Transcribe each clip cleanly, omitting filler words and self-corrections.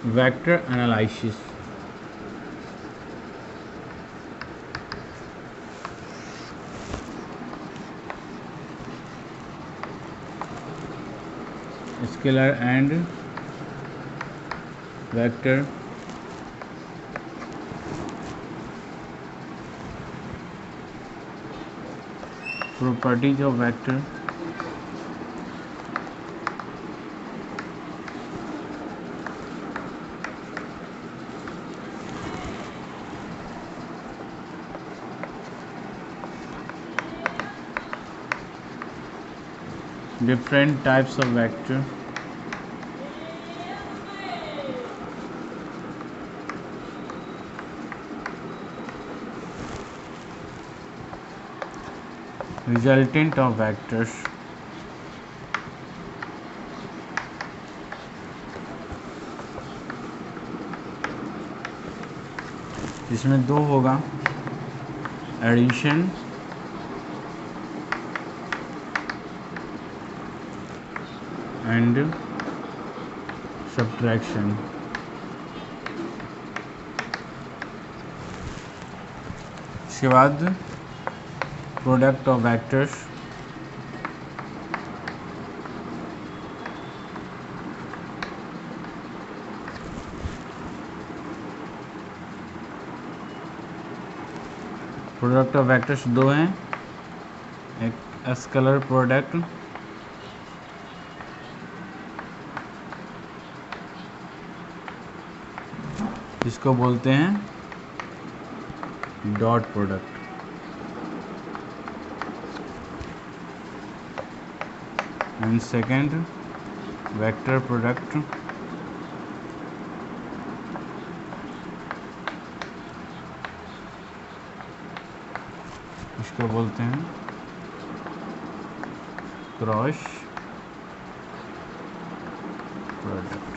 vector analysis. Scalar and vector properties of vector. Different types of vector. Resultant of vectors. इसमें दो होगा, addition and subtraction. इसके बाद product of vectors. Product of vectors दो हैं, एक स्केलर प्रोडक्ट जिसको बोलते हैं dot product, and second vector product इसको बोलते हैं क्रॉस प्रोडक्ट.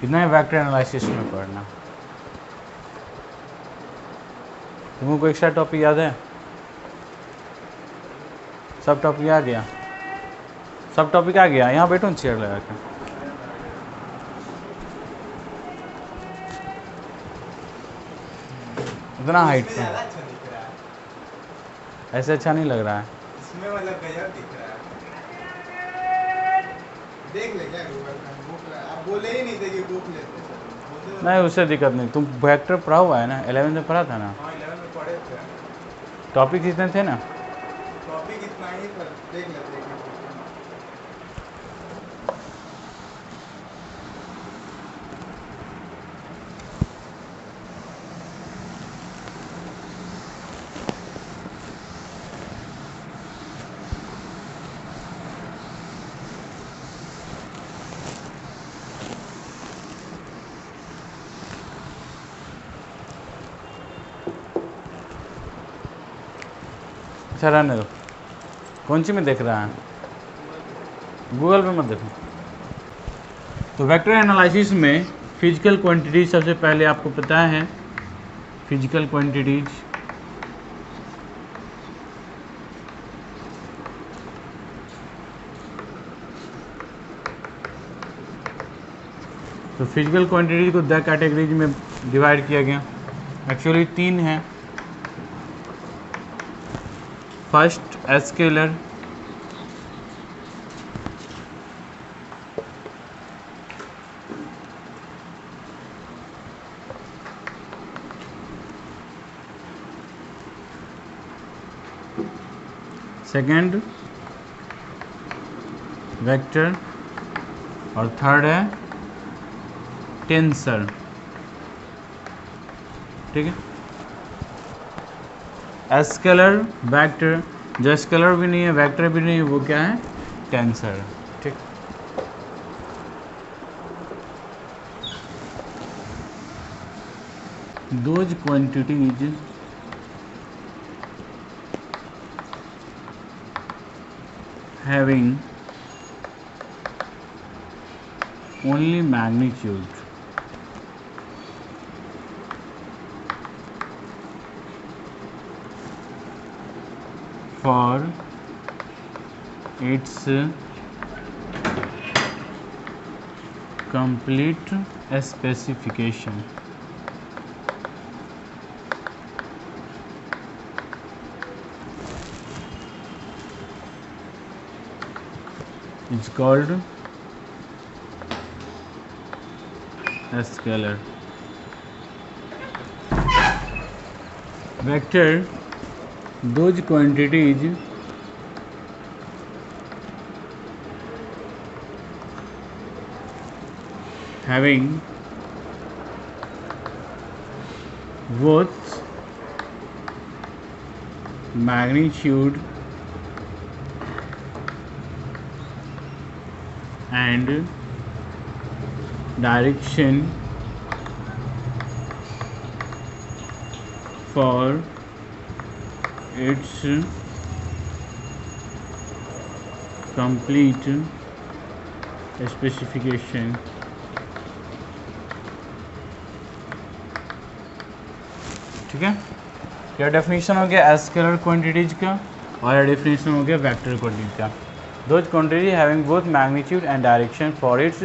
कितना है वेक्टर एनालिसिस में पढ़ना? तुमको एक्स्ट्रा टॉपिक याद है? सब टॉपिक आ गया? सब टॉपिक आ गया? यहाँ बैठो चेयर लगा के. इतना हाइट पे ऐसे अच्छा नहीं लग रहा है. इसमें मतलब गजब दिख रहा है. देख ले क्या गूगल पे बुक, आप बोले ही नहीं थे कि बुक लेते सर. नहीं उससे दिक्कत नहीं. तुम वेक्टर पढ़ा हुआ है ना, 11 में पढ़ा था ना? हाँ 11 में पढ़े थे. टॉपिक कितने थे ना? टॉपिक इतना ही, पर देख लेते हैं. अच्छा रहने दो. कौन सी में देख रहा है? गूगल पे मत देखो. तो वेक्टर एनालिसिस में फिजिकल क्वांटिटीज सबसे पहले आपको पता है. फिजिकल क्वांटिटीज तो फिजिकल क्वांटिटीज को 2 कैटेगरीज में डिवाइड किया गया. एक्चुअली 3 हैं. फर्स्ट स्केलर, सेकेंड वेक्टर और थर्ड है टेंसर. ठीक है. स्केलर वेक्टर, जो स्केलर भी नहीं है वेक्टर भी नहीं है वो क्या है? टेंसर. ठीक. Those quantities having only magnitude for its complete specification. It's called a scalar. Vector, those quantities having both magnitude and direction for its complete specification. ठीक है, क्या डेफिनेशन हो गया स्केलर क्वांटिटीज का और डेफिनेशन हो गया वेक्टर क्वांटिटीज का. Those quantity having both magnitude and direction for its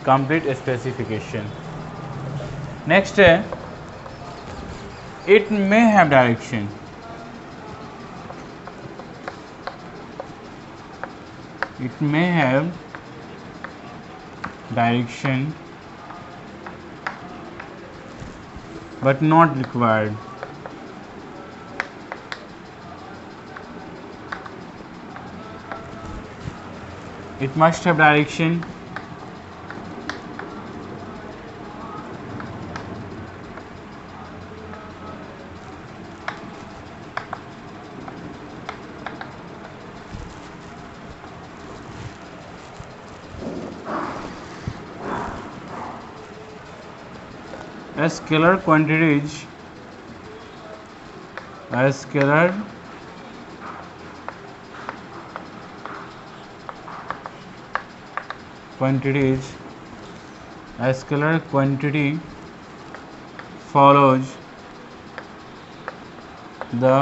complete specification. Next है it may have direction. It may have direction but not required. It must have direction a scalar quantities a scalar quantity follows the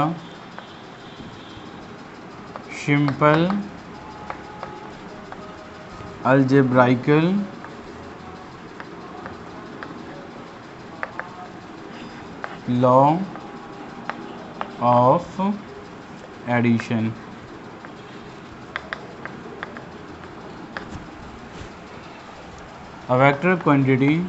simple algebraical law of addition. A vector quantity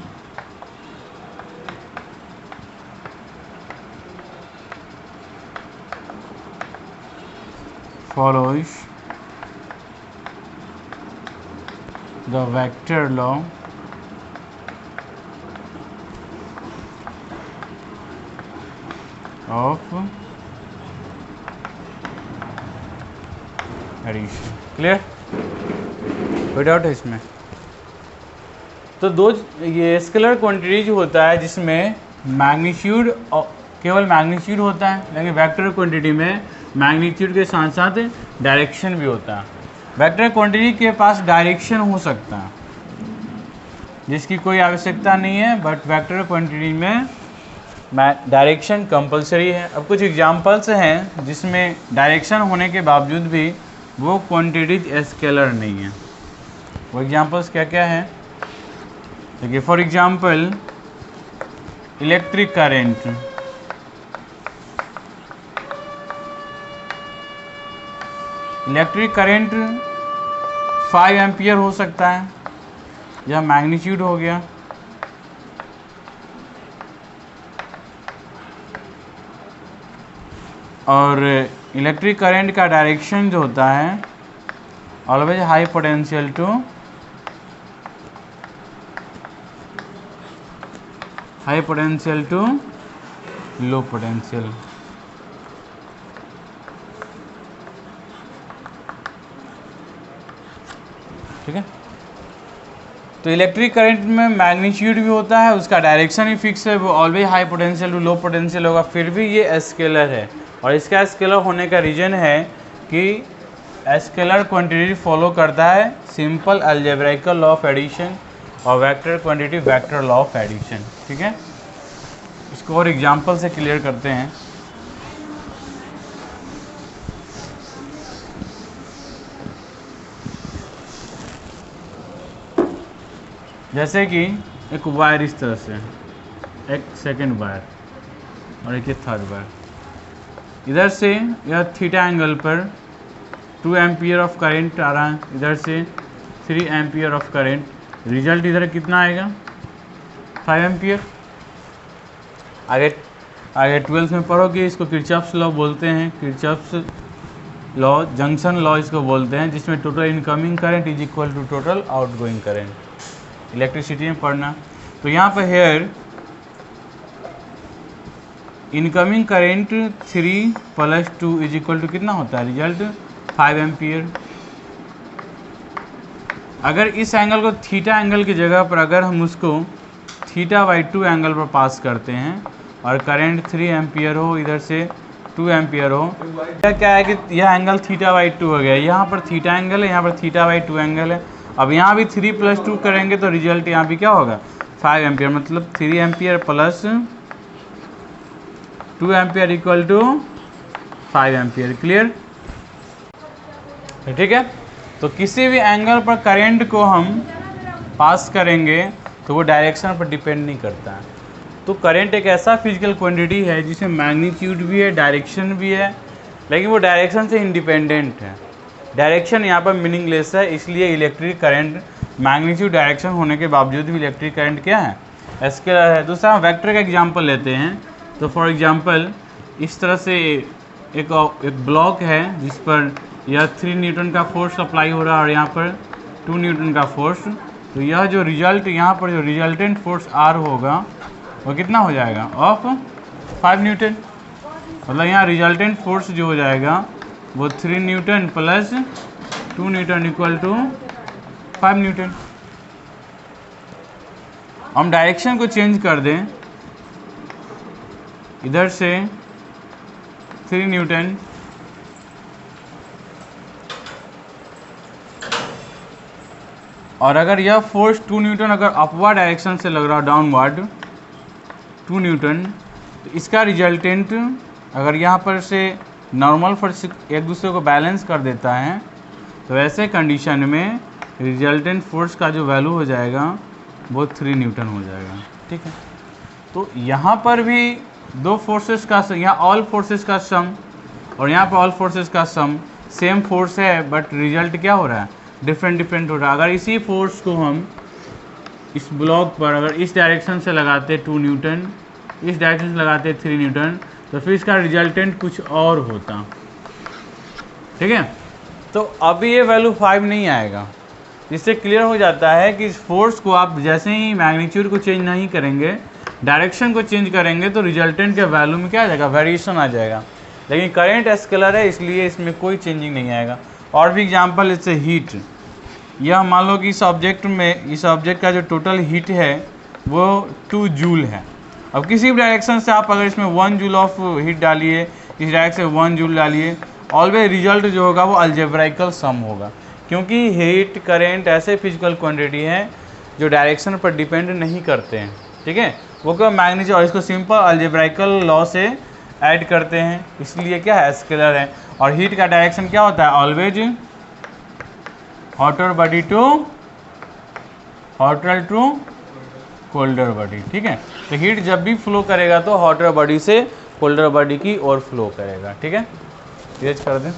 follows the vector law of addition. Clear? कोई doubt है इसमें? तो दो ये scalar quantity जो होता है जिसमें मैग्नीट्यूड केवल मैग्नीट्यूड होता है, लेकिन वेक्टर क्वांटिटी में मैग्नीट्यूड के साथ साथ डायरेक्शन भी होता है. वेक्टर क्वांटिटी के पास डायरेक्शन हो सकता है जिसकी कोई आवश्यकता नहीं है, बट वेक्टर क्वांटिटी में डायरेक्शन कंपलसरी है. अब कुछ एग्जांपल्स हैं जिसमें डायरेक्शन होने के बावजूद भी वो क्वांटिटीज स्केलर नहीं है. वो एग्जांपल्स क्या क्या हैं? देखिए, for example electric current. Electric current 5 ampere हो सकता है, यह मैग्नीट्यूड हो गया. और इलेक्ट्रिक करंट का डायरेक्शन जो होता है always high potential to low potential. ठीक है, तो इलेक्ट्रिक करंट में मैग्नीट्यूड भी होता है, उसका डायरेक्शन भी फिक्स है, वो always high potential to low potential होगा, फिर भी ये स्केलर है. और इसका स्केलर होने का रीज़न है कि स्केलर क्वांटिटी फॉलो करता है simple algebraical law of addition और vector quantity vector law of addition. ठीक है, इसको और एग्जांपल से क्लियर करते हैं. जैसे कि एक वायर इस तरह से, एक सेकंड वायर और एक थर्ड वायर, इधर से यह थीटा एंगल पर 2 एम्पियर ऑफ करंट आ रहा है, इधर से 3 एम्पियर ऑफ करंट, रिजल्ट इधर कितना आएगा 5 एम्पियर। आगे 12th में पढ़ोगे, इसको किरचॉफ्स लॉ बोलते हैं, किरचॉफ्स लॉ, जंक्शन लॉ इसको बोलते हैं, जिसमें total incoming current is equal to total outgoing current, electricity में पढ़ना। तो यहाँ पर here incoming current 3 + 2 is equal to कितना होता है, रिजल्ट 5 एम्पियर। अगर इस एंगल को थीटा एंगल की जगह पर अगर हम उसको θ/2 एंगल पर पास करते हैं और करंट 3 एम्पियर हो, इधर से 2 एम्पियर हो, क्या है कि यह एंगल θ/2 हो गया, यहाँ पर थीटा एंगल है, यहाँ पर θ/2 एंगल है। अब यहाँ भी 3 + 2 करेंगे तो रिजल्ट यहाँ भी क्या होगा 5 एम्पियर, मतलब 3 ampere plus 2 ampere equal to 5 ampere. Clear, ठीक है। तो किसी भी एंगल पर करंट को हम पास करेंगे तो वो डायरेक्शन पर डिपेंड नहीं करता है। तो करंट एक ऐसा फिजिकल क्वांटिटी है जिसमें मैग्नीट्यूड भी है, डायरेक्शन भी है, लेकिन वो डायरेक्शन से इंडिपेंडेंट है। डायरेक्शन यहाँ पर मीनिंगलेस है, इसलिए इलेक्ट्रिक करंट मैग्नीट्यूड डायरेक्शन होने के बावजूद भी इलेक्ट्रिक करंट क्या है, स्केलर है। दूसरा हम वेक्टर का एग्जांपल लेते हैं। तो फॉर एग्जांपल इस तरह से एक ब्लॉक है जिस पर यह 3 न्यूटन का फोर्स अप्लाई हो रहा है और यहाँ पर 2 न्यूटन का फोर्स। तो यह जो रिजल्ट यहाँ पर जो रिजल्टेंट फोर्स R होगा वो कितना हो जाएगा ऑफ 5 न्यूटन, मतलब यहाँ रिजल्टेंट फोर्स जो हो जाएगा वो 3 newton plus 2 newton equal to 5 newton. हम डायरेक्शन को चेंज कर दें, इधर से 3 न्यूटन और अगर यह फोर्स 2 न्यूटन अगर अपवर्ड डायरेक्शन से लग रहा है, डाउनवर्ड 2 न्यूटन, तो इसका रिजल्टेंट अगर यहाँ पर से नॉर्मल फोर्स एक दूसरे को बैलेंस कर देता है तो ऐसे कंडीशन में रिजल्टेंट फोर्स का जो वैल्यू हो जाएगा वो 3 न्यूटन हो जाएगा। ठीक है, तो यहाँ पर भी दो फोर्सेस का, यहाँ ऑल फोर्सेस का सम और यहाँ पर ऑल फोर्सेस का सम, सेम फोर्स है बट रिजल्ट क्या हो रहा है, डिफरेंट हो रहा है। अगर इसी फोर्स को हम इस ब्लॉक पर अगर इस डायरेक्शन से लगाते 2 न्यूटन, इस डायरेक्शन से लगाते 3 न्यूटन, तो फिर इसका रिजल्टेंट कुछ और होता। ठीक है, तो अभी ये वैल्यू 5 नहीं आएगा, जिससे क्लियर हो जाता है कि इस फोर्स को आप जैसे ही मैग्नीट्यूड को चेंज नहीं करेंगे, डायरेक्शन को चेंज करेंगे तो रिजल्टेंट के वैल्यू में क्या आ जाएगा, वेरिएशन आ जाएगा। लेकिन करंट स्केलर है इसलिए इसमें कोई चेंजिंग नहीं आएगा। और भी एग्जांपल, जैसे हीट, यह मान लो कि इस ऑब्जेक्ट का जो टोटल हीट है वो 2 जूल है। अब किसी भी डायरेक्शन से आप अगर इसमें 1 जूल ऑफ हीट डालिए, इस डायरेक्शन से 1 जूल डालिए, ऑलवेज रिजल्ट जो होगा वो अलजेब्राइकल सम होगा, क्योंकि हीट करंट ऐसे फिजिकल क्वांटिटी हैं जो डायरेक्शन पर डिपेंड नहीं करते हैं। ठीक है, वो क्या मैग्नीट्यूड, और इसको सिंपल अलजेब्राइकल लॉ से ऐड करते हैं, इसलिए क्या है, स्केलर है। और हीट का डायरेक्शन क्या होता है, always hotter body to hotter to colder body. ठीक है, तो हीट जब भी फ्लो करेगा तो हॉटर बॉडी से कोल्डर बॉडी की ओर फ्लो करेगा। ठीक है, इरेज कर दें।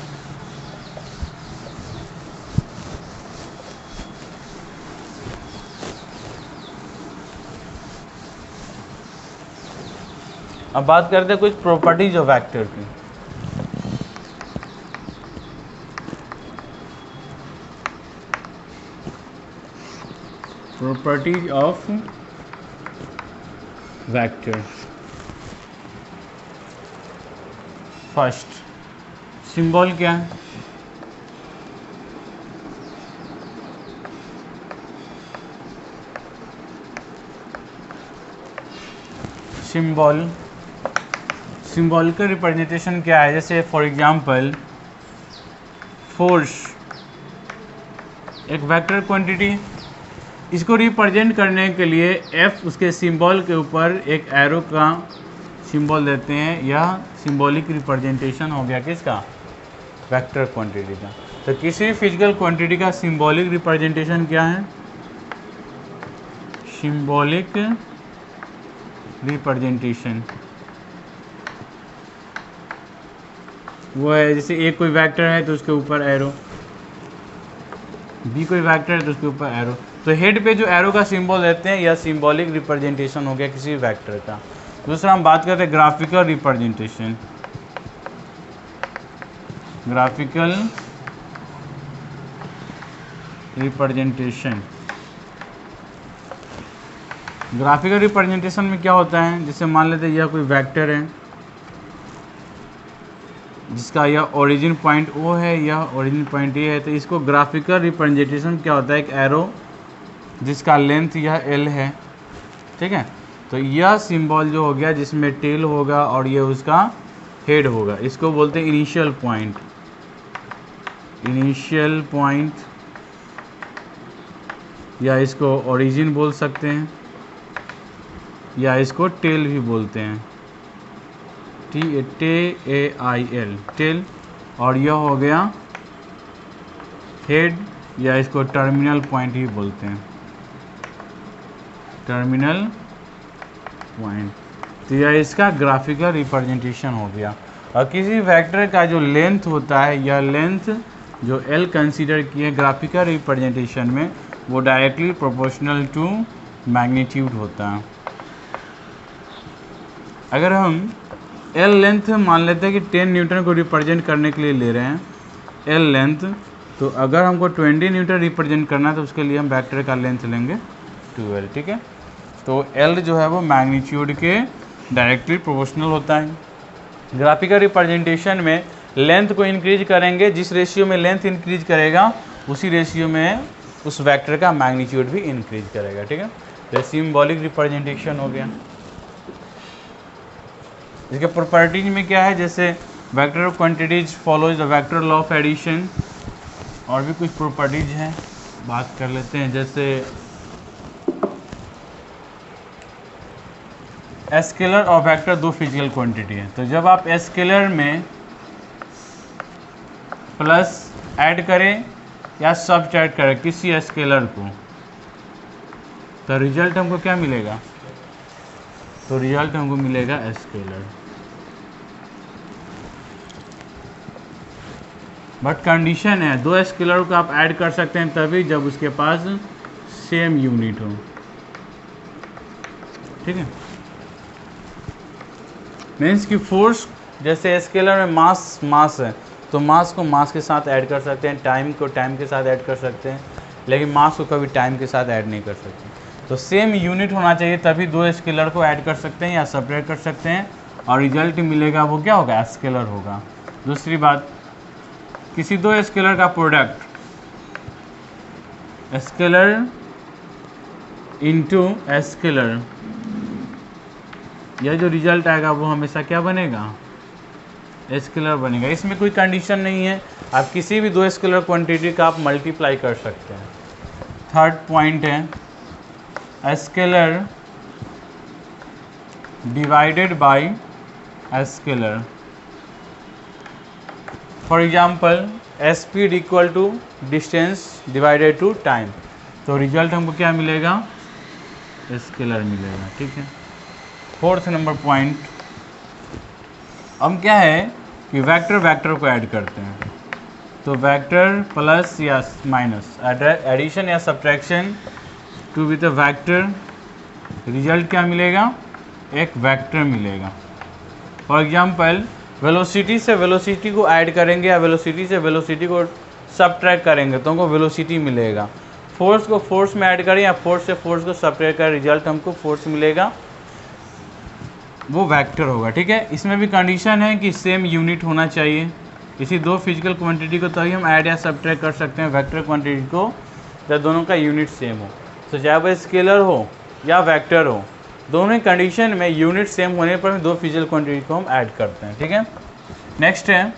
अब बात करते हैं कुछ प्रॉपर्टीज ऑफ वेक्टर की। Properties of vector. First, symbol क्या है, सिंबल का रिप्रेजेंटेशन क्या है। जैसे फॉर एग्जांपल फोर्स एक वेक्टर क्वांटिटी, इसको रिप्रेजेंट करने के लिए F उसके सिंबल के ऊपर एक एरो का सिंबल देते हैं। यह सिंबॉलिक रिप्रेजेंटेशन हो गया किसका, वेक्टर क्वांटिटी का। तो किसी भी फिजिकल क्वांटिटी का सिंबॉलिक रिप्रेजेंटेशन क्या है, सिंबॉलिक रिप्रेजेंटेशन वो है जैसे ए कोई वेक्टर है तो उसके ऊपर एरो, बी कोई वेक्टर है तो उसके ऊपर एरो। तो हेड पे जो एरो का सिंबल देते हैं यह सिंबॉलिक रिप्रेजेंटेशन हो गया किसी वेक्टर का। दूसरा हम बात करते हैं graphical representation. Graphical representation, graphical representation में क्या होता है, जैसे मान लेते हैं यह कोई वेक्टर है जिसका यह ओरिजिन पॉइंट ओ है, यह ओरिजिन पॉइंट ए है, तो इसको ग्राफिकल रिप्रेजेंटेशन क्या होता है, एक एरो जिसका लेंथ यह एल है, ठीक है। तो यह सिंबल जो हो गया जिसमें टेल होगा और ये उसका हेड होगा, इसको बोलते हैं इनिशियल पॉइंट। इनिशियल पॉइंट या इसको ओरिजिन बोल सकते हैं या इसको टेल भी बोलते हैं, TAIL टेल। और यह हो गया हेड या इसको टर्मिनल पॉइंट ही बोलते हैं, टर्मिनल पॉइंट। तो यह इसका ग्राफिकल रिप्रेजेंटेशन हो गया। और किसी वेक्टर का जो लेंथ होता है, यह लेंथ जो L कंसीडर किए ग्राफिकल रिप्रेजेंटेशन में, वो डायरेक्टली प्रोपोर्शनल टू मैग्नीट्यूड होता है। अगर हम L लेंथ मान लेते हैं कि 10 न्यूटन को रिप्रेजेंट करने के लिए ले रहे हैं L लेंथ, तो अगर हमको 20 न्यूटन रिप्रेजेंट करना है तो उसके लिए हम वेक्टर का लेंथ लेंगे 12, ठीक है। तो L जो है वो मैग्नीट्यूड के डायरेक्टली प्रोपोर्शनल होता है। ग्राफिकल रिप्रेजेंटेशन में लेंथ को इंक्रीज करेंगे, जिस रेशियो में लेंथ इंक्रीज करेगा उसी रेशियो में उस वेक्टर का मैग्नीट्यूड भी इंक्रीज करेगा, ठीक है। तो सिंबॉलिक रिप्रेजेंटेशन हो गया। इसके प्रॉपर्टीज में क्या है, जैसे vector of quantities follows the vector law of addition, और भी कुछ प्रॉपर्टीज हैं बात कर लेते हैं। जैसे स्केलर और वेक्टर दो फिजिकल क्वांटिटी है, तो जब आप स्केलर में प्लस ऐड करें या सब्ट्रैक्ट करें किसी स्केलर को, तो रिजल्ट हमको क्या मिलेगा, तो रिजल्ट हमको मिलेगा स्केलर। बट कंडीशन है, दो स्केलर को आप ऐड कर सकते हैं तभी जब उसके पास सेम यूनिट हो, ठीक है। मीन्स कि फोर्स, जैसे स्केलर में मास है तो मास को मास के साथ ऐड कर सकते हैं, टाइम को टाइम के साथ ऐड कर सकते हैं, लेकिन मास को कभी टाइम के साथ ऐड नहीं कर सकते। तो सेम यूनिट होना चाहिए तभी दो स्केलर को ऐड कर सकते हैं या सेपरेट कर सकते हैं, और रिजल्ट मिलेगा वो क्या होगा, स्केलर होगा। दूसरी बात, किसी दो स्केलर का प्रोडक्ट, स्केलर इनटू स्केलर, यह जो रिजल्ट आएगा वो हमेशा क्या बनेगा, स्केलर बनेगा। इसमें कोई कंडीशन नहीं है, आप किसी भी दो स्केलर क्वांटिटी का आप मल्टीप्लाई कर सकते हैं। थर्ड पॉइंट है scalar divided by scalar. For example speed equal to distance divided to time, तो रिजल्ट हमको क्या मिलेगा, स्केलर मिलेगा, ठीक है। फोर्थ नंबर पॉइंट, हम क्या है कि वेक्टर को ऐड करते हैं, तो वेक्टर प्लस या माइनस, एडिशन या subtraction to with a vector, result क्या मिलेगा, एक वेक्टर मिलेगा। फॉर एग्जांपल वेलोसिटी से वेलोसिटी को ऐड करेंगे या वेलोसिटी से वेलोसिटी को सब्ट्रैक्ट करेंगे तो हमको वेलोसिटी मिलेगा। फोर्स को फोर्स में ऐड करें या फोर्स से फोर्स को सब्ट्रैक्ट करें, रिजल्ट हमको फोर्स मिलेगा, वो वेक्टर होगा, ठीक है। इसमें भी कंडीशन है कि सेम यूनिट होना चाहिए, किसी दो फिजिकल क्वांटिटी को तभी हम ऐड या सब्ट्रैक्ट कर सकते हैं वेक्टर क्वांटिटी को, जब दोनों का यूनिट सेम हो। तो चाहे वह स्केलर हो या वेक्टर हो, दोनों ही कंडीशन में यूनिट सेम होने पर दो फिजिकल क्वांटिटी को हम ऐड करते हैं, ठीक है। नेक्स्ट है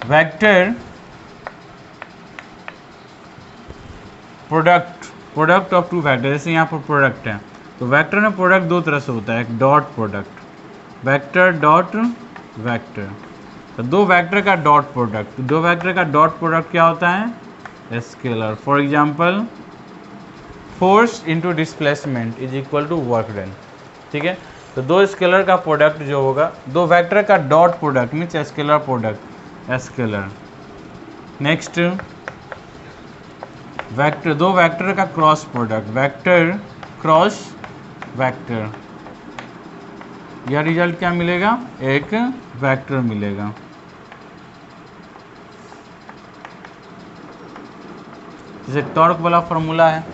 vector product of two vector. जैसे यहाँ पर प्रोडक्ट है, तो वेक्टर में प्रोडक्ट दो तरह से होता है, एक dot product, vector dot vector. तो दो वेक्टर का डॉट प्रोडक्ट, दो वेक्टर का डॉट प्रोडक्ट क्या होता है, scalar. For example force into displacement is equal to work done. ठीक है, तो दो स्केलर का प्रोडक्ट जो होगा, दो वेक्टर का dot product means scalar product scalar. Next vector, दो वेक्टर का cross product vector cross vector, यह रिजल्ट क्या मिलेगा, एक वेक्टर मिलेगा। जैसे टॉर्क वाला फॉर्मूला है,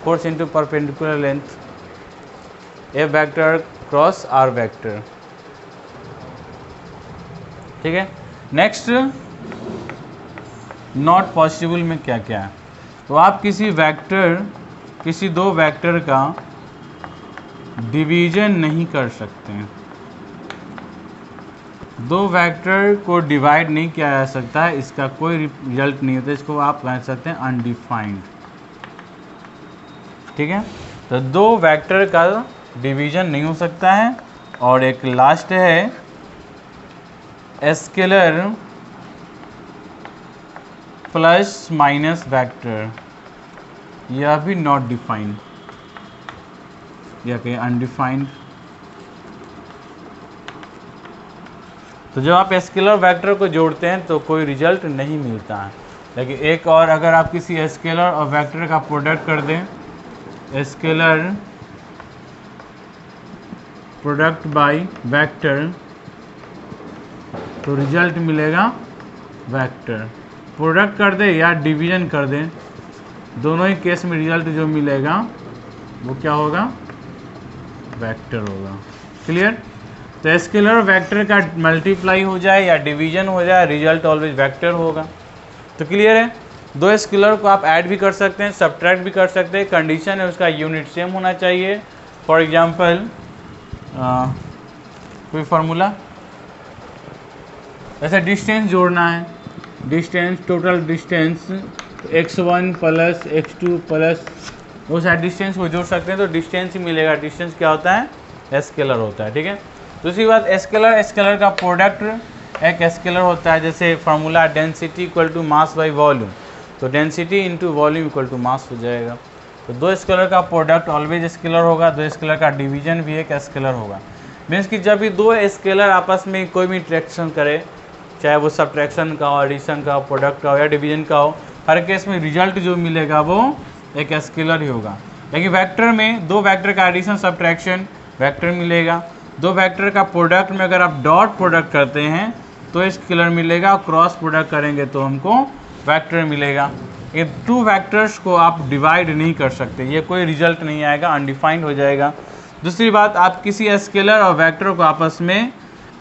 force into perpendicular length a vector cross r vector. ठीक है, नेक्स्ट नॉट पॉसिबल में क्या क्या है, तो आप किसी वेक्टर, किसी दो वेक्टर का डिवीजन नहीं कर सकते हैं। दो वेक्टर को डिवाइड नहीं किया जा सकता है, इसका कोई रिजल्ट नहीं होता, इसको आप कह सकते हैं अनडिफाइंड। ठीक है, तो दो वेक्टर का डिवीजन नहीं हो सकता है। और एक लास्ट है स्केलर प्लस माइनस वेक्टर, यह भी नॉट डिफाइंड, या कहीं अनडिफाइंड। तो जब आप स्केलर वेक्टर को जोड़ते हैं तो कोई रिजल्ट नहीं मिलता है। लेकिन एक और, अगर आप किसी स्केलर और वेक्टर का प्रोडक्ट कर दें, स्केलर प्रोडक्ट बाय वेक्टर, तो रिजल्ट मिलेगा वेक्टर। प्रोडक्ट कर दे या डिवीजन कर दें, दोनों ही केस में रिजल्ट जो मिलेगा वो क्या होगा, वेक्टर होगा। क्लियर, तो स्केलर वेक्टर का मल्टीप्लाई हो जाए या डिवीजन हो जाए, रिजल्ट ऑलवेज वेक्टर होगा। तो क्लियर है, दो स्केलर को आप ऐड भी कर सकते हैं, सब्ट्रैक्ट भी कर सकते हैं, कंडीशन है उसका यूनिट सेम होना चाहिए। फॉर एग्जांपल कोई फार्मूला, ऐसा डिस्टेंस जोड़ना है, distance total distance x1 plus x2 plus, वो सारे डिस्टेंस को जोड़ सकते हैं तो डिस्टेंस ही मिलेगा। डिस्टेंस क्या होता है, स्केलर होता है। ठीक है, दूसरी बात, स्केलर स्केलर का प्रोडक्ट एक स्केलर होता है। जैसे formula density equal to mass by volume, तो density into volume equal to mass हो जाएगा। तो दो स्केलर का प्रोडक्ट ऑलवेज स्केलर होगा, दो स्केलर का डिवीजन भी एक स्केलर होगा। मीन्स कि जब भी दो स्केलर आपस में कोई भी इंट्रैक्शन करे, चाहे वो सब्ट्रैक्शन का हो, एडिशन का हो, प्रोडक्ट का हो या डिवीजन का हो, हर केस में रिजल्ट जो मिलेगा वो एक स्केलर ही होगा। लेकिन वेक्टर में दो वेक्टर का एडिशन सब्ट्रैक्शन वेक्टर मिलेगा, दो वेक्टर का प्रोडक्ट में अगर आप डॉट प्रोडक्ट करते हैं तो स्केलर मिलेगा, और क्रॉस प्रोडक्ट करेंगे तो हमको वेक्टर मिलेगा। ये टू वेक्टर्स को आप डिवाइड नहीं कर सकते, ये कोई रिजल्ट नहीं आएगा, अनडिफाइंड हो जाएगा। दूसरी बात, आप किसी स्केलर और वेक्टर को आपस में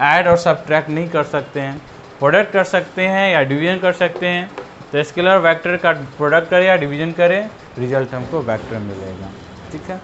ऐड और सब्ट्रैक्ट नहीं कर सकते हैं, प्रोडक्ट कर सकते हैं या डिवीजन कर सकते हैं। तो स्केलर वेक्टर का प्रोडक्ट करें या डिवीजन करें, रिजल्ट हमको वेक्टर मिलेगा। ठीक है।